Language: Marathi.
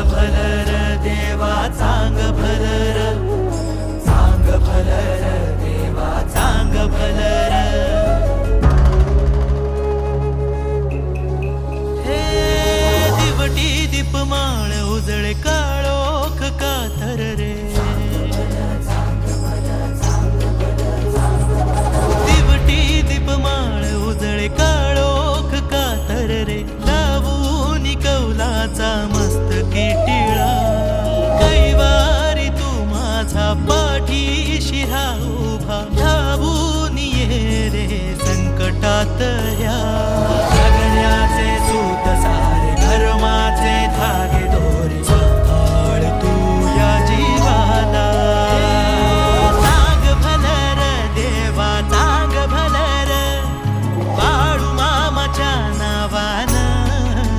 भलर देवा चांग भलर, चांग भलर देवा चांग भलर। हे दिवटी दीपमाळ उजळे काळोख कातर रे, दिवटी दीपमाळ उजळे काळोख कातर रे, लावून कौलाचा मस्तकी टिळा, कैवारी तू माझा पाठीशी उभा, धावून ये रे संकटात ह्या।